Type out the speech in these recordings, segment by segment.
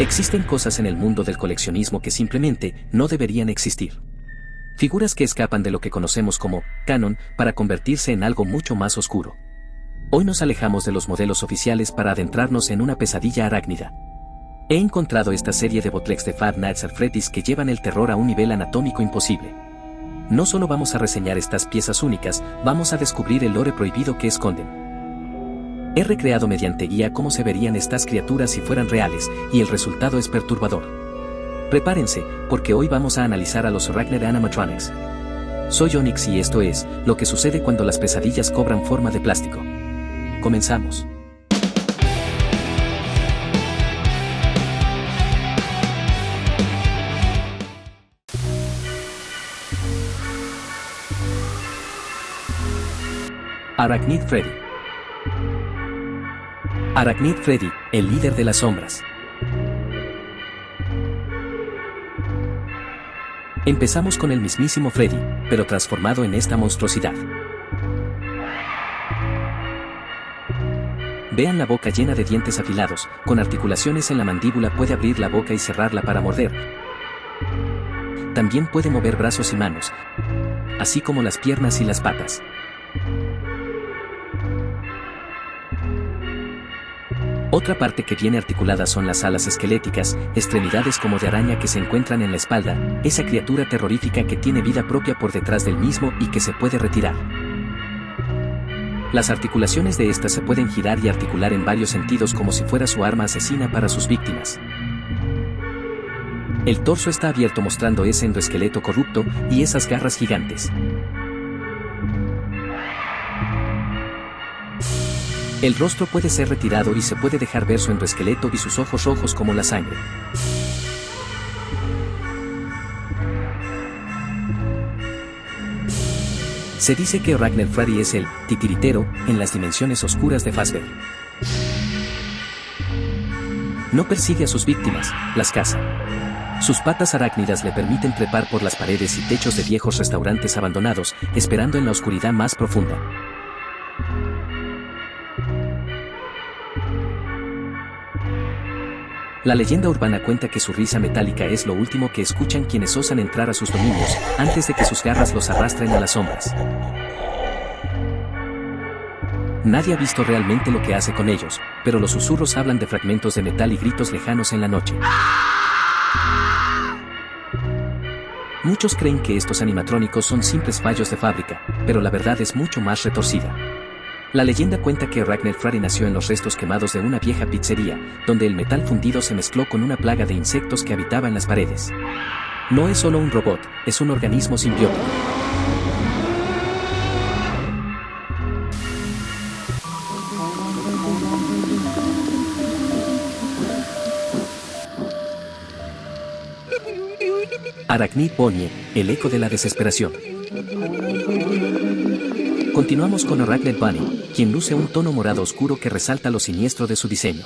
Existen cosas en el mundo del coleccionismo que simplemente no deberían existir. Figuras que escapan de lo que conocemos como canon para convertirse en algo mucho más oscuro. Hoy nos alejamos de los modelos oficiales para adentrarnos en una pesadilla arácnida. He encontrado esta serie de bootlegs de Five Nights at Freddy's que llevan el terror a un nivel anatómico imposible. No solo vamos a reseñar estas piezas únicas, vamos a descubrir el lore prohibido que esconden. He recreado mediante guía cómo se verían estas criaturas si fueran reales, y el resultado es perturbador. Prepárense, porque hoy vamos a analizar a los Arachnid Animatronics. Soy Onyx y esto es lo que sucede cuando las pesadillas cobran forma de plástico. Comenzamos. Arachnid Freddy. Arachnid Freddy, el líder de las sombras. Empezamos con el mismísimo Freddy, pero transformado en esta monstruosidad. Vean la boca llena de dientes afilados, con articulaciones en la mandíbula, puede abrir la boca y cerrarla para morder. También puede mover brazos y manos, así como las piernas y las patas. Otra parte que viene articulada son las alas esqueléticas, extremidades como de araña que se encuentran en la espalda, esa criatura terrorífica que tiene vida propia por detrás del mismo y que se puede retirar. Las articulaciones de estas se pueden girar y articular en varios sentidos como si fuera su arma asesina para sus víctimas. El torso está abierto mostrando ese endoesqueleto corrupto y esas garras gigantes. El rostro puede ser retirado y se puede dejar ver su endoesqueleto y sus ojos rojos como la sangre. Se dice que Arachnid Freddy es el titiritero en las dimensiones oscuras de Fazbear. No persigue a sus víctimas, las caza. Sus patas arácnidas le permiten trepar por las paredes y techos de viejos restaurantes abandonados, esperando en la oscuridad más profunda. La leyenda urbana cuenta que su risa metálica es lo último que escuchan quienes osan entrar a sus dominios, antes de que sus garras los arrastren a las sombras. Nadie ha visto realmente lo que hace con ellos, pero los susurros hablan de fragmentos de metal y gritos lejanos en la noche. Muchos creen que estos animatrónicos son simples fallos de fábrica, pero la verdad es mucho más retorcida. La leyenda cuenta que Arachnid Freddy nació en los restos quemados de una vieja pizzería, donde el metal fundido se mezcló con una plaga de insectos que habitaba en las paredes. No es solo un robot, es un organismo simbiótico. Arachnid Bonnie, el eco de la desesperación. Continuamos con Arachnid Bunny, quien luce un tono morado oscuro que resalta lo siniestro de su diseño.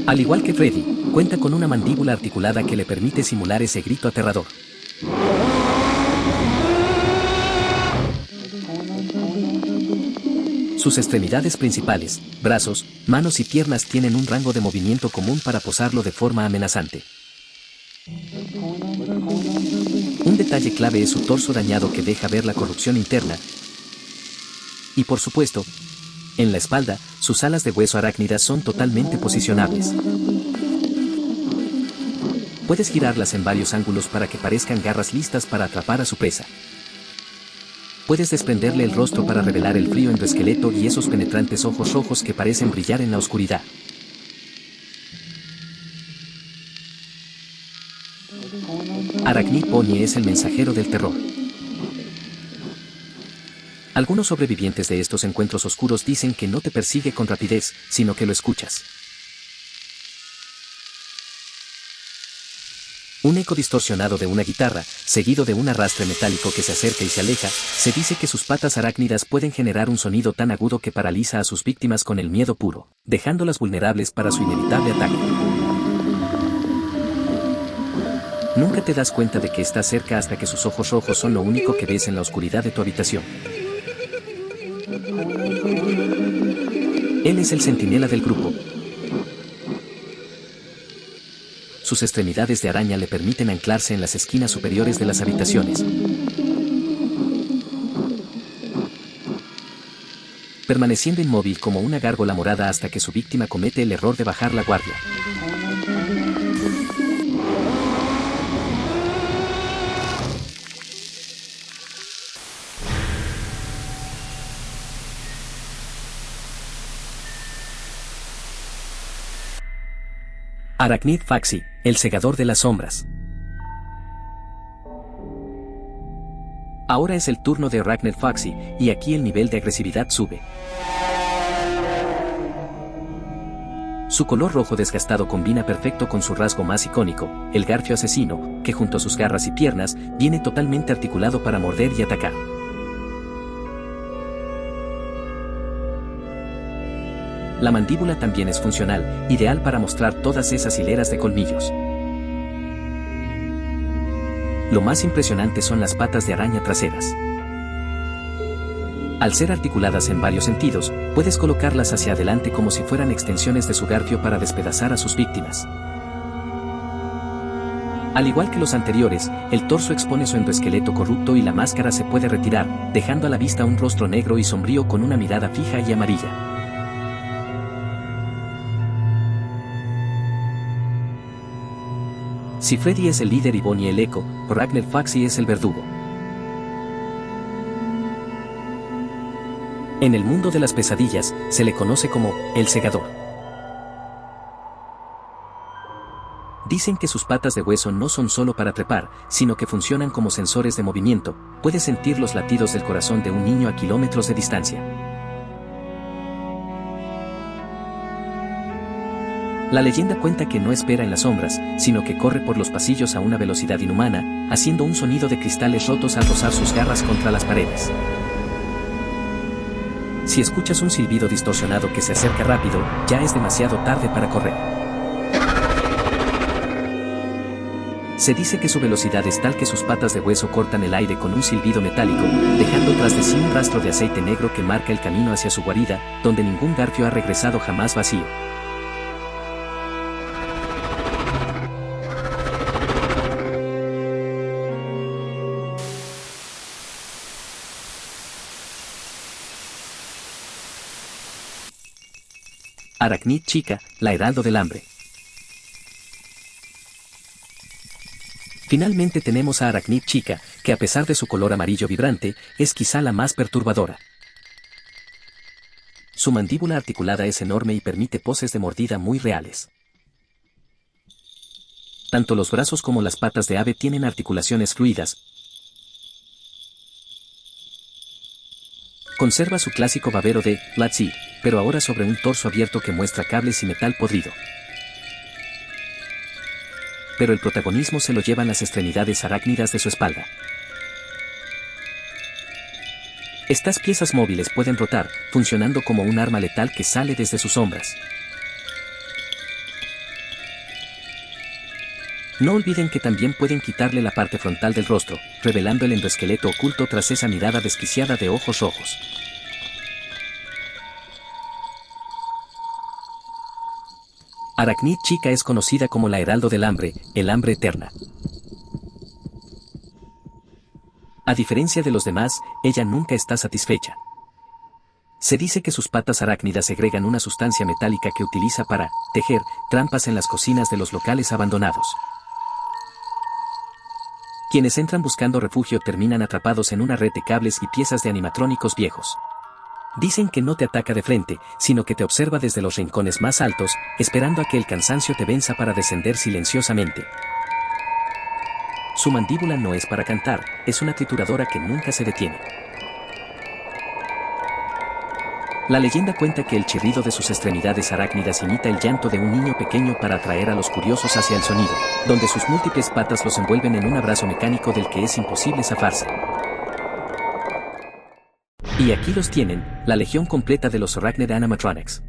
Al igual que Freddy, cuenta con una mandíbula articulada que le permite simular ese grito aterrador. Sus extremidades principales, brazos, manos y piernas tienen un rango de movimiento común para posarlo de forma amenazante. Un detalle clave es su torso dañado que deja ver la corrupción interna. Y por supuesto, en la espalda, sus alas de hueso arácnidas son totalmente posicionables. Puedes girarlas en varios ángulos para que parezcan garras listas para atrapar a su presa. Puedes desprenderle el rostro para revelar el frío endoesqueleto y esos penetrantes ojos rojos que parecen brillar en la oscuridad. Arachnid Bonnie es el mensajero del terror. Algunos sobrevivientes de estos encuentros oscuros dicen que no te persigue con rapidez, sino que lo escuchas. Un eco distorsionado de una guitarra, seguido de un arrastre metálico que se acerca y se aleja, se dice que sus patas arácnidas pueden generar un sonido tan agudo que paraliza a sus víctimas con el miedo puro, dejándolas vulnerables para su inevitable ataque. Nunca te das cuenta de que está cerca hasta que sus ojos rojos son lo único que ves en la oscuridad de tu habitación. Él es el centinela del grupo. Sus extremidades de araña le permiten anclarse en las esquinas superiores de las habitaciones, permaneciendo inmóvil como una gárgola morada hasta que su víctima comete el error de bajar la guardia. Arachnid Faxi, el segador de las sombras. Ahora es el turno de Arachnid Faxi, y aquí el nivel de agresividad sube. Su color rojo desgastado combina perfecto con su rasgo más icónico, el garfio asesino, que junto a sus garras y piernas, viene totalmente articulado para morder y atacar. La mandíbula también es funcional, ideal para mostrar todas esas hileras de colmillos. Lo más impresionante son las patas de araña traseras. Al ser articuladas en varios sentidos, puedes colocarlas hacia adelante como si fueran extensiones de su garfio para despedazar a sus víctimas. Al igual que los anteriores, el torso expone su endoesqueleto corrupto y la máscara se puede retirar, dejando a la vista un rostro negro y sombrío con una mirada fija y amarilla. Si Freddy es el líder y Bonnie el eco, Arachnid Faxi es el verdugo. En el mundo de las pesadillas, se le conoce como el segador. Dicen que sus patas de hueso no son solo para trepar, sino que funcionan como sensores de movimiento, puede sentir los latidos del corazón de un niño a kilómetros de distancia. La leyenda cuenta que no espera en las sombras, sino que corre por los pasillos a una velocidad inhumana, haciendo un sonido de cristales rotos al rozar sus garras contra las paredes. Si escuchas un silbido distorsionado que se acerca rápido, ya es demasiado tarde para correr. Se dice que su velocidad es tal que sus patas de hueso cortan el aire con un silbido metálico, dejando tras de sí un rastro de aceite negro que marca el camino hacia su guarida, donde ningún garfio ha regresado jamás vacío. Arachnid Chica, la heraldo del hambre. Finalmente tenemos a Arachnid Chica, que a pesar de su color amarillo vibrante, es quizá la más perturbadora. Su mandíbula articulada es enorme y permite poses de mordida muy reales. Tanto los brazos como las patas de ave tienen articulaciones fluidas. Conserva su clásico babero de Latzi, pero ahora sobre un torso abierto que muestra cables y metal podrido. Pero el protagonismo se lo llevan las extremidades arácnidas de su espalda. Estas piezas móviles pueden rotar, funcionando como un arma letal que sale desde sus sombras. No olviden que también pueden quitarle la parte frontal del rostro, revelando el endoesqueleto oculto tras esa mirada desquiciada de ojos rojos. Arachnid Chica es conocida como la heraldo del hambre, el hambre eterna. A diferencia de los demás, ella nunca está satisfecha. Se dice que sus patas arácnidas segregan una sustancia metálica que utiliza para tejer trampas en las cocinas de los locales abandonados. Quienes entran buscando refugio terminan atrapados en una red de cables y piezas de animatrónicos viejos. Dicen que no te ataca de frente, sino que te observa desde los rincones más altos, esperando a que el cansancio te venza para descender silenciosamente. Su mandíbula no es para cantar, es una trituradora que nunca se detiene. La leyenda cuenta que el chirrido de sus extremidades arácnidas imita el llanto de un niño pequeño para atraer a los curiosos hacia el sonido, donde sus múltiples patas los envuelven en un abrazo mecánico del que es imposible zafarse. Y aquí los tienen, la legión completa de los Arachnid Animatronics.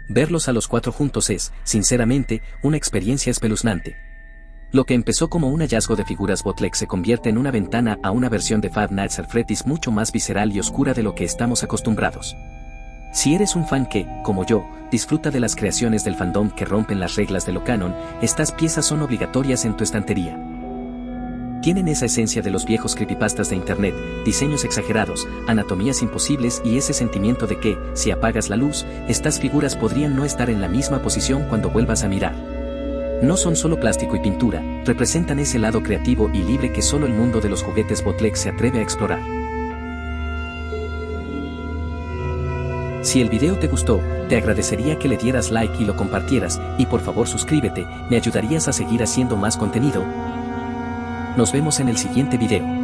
Verlos a los cuatro juntos es, sinceramente, una experiencia espeluznante. Lo que empezó como un hallazgo de figuras bootleg se convierte en una ventana a una versión de Five Nights at Freddy's mucho más visceral y oscura de lo que estamos acostumbrados. Si eres un fan que, como yo, disfruta de las creaciones del fandom que rompen las reglas de lo canon, estas piezas son obligatorias en tu estantería. Tienen esa esencia de los viejos creepypastas de internet, diseños exagerados, anatomías imposibles y ese sentimiento de que, si apagas la luz, estas figuras podrían no estar en la misma posición cuando vuelvas a mirar. No son solo plástico y pintura, representan ese lado creativo y libre que solo el mundo de los juguetes bootleg se atreve a explorar. Si el video te gustó, te agradecería que le dieras like y lo compartieras, y por favor suscríbete, me ayudarías a seguir haciendo más contenido. Nos vemos en el siguiente video.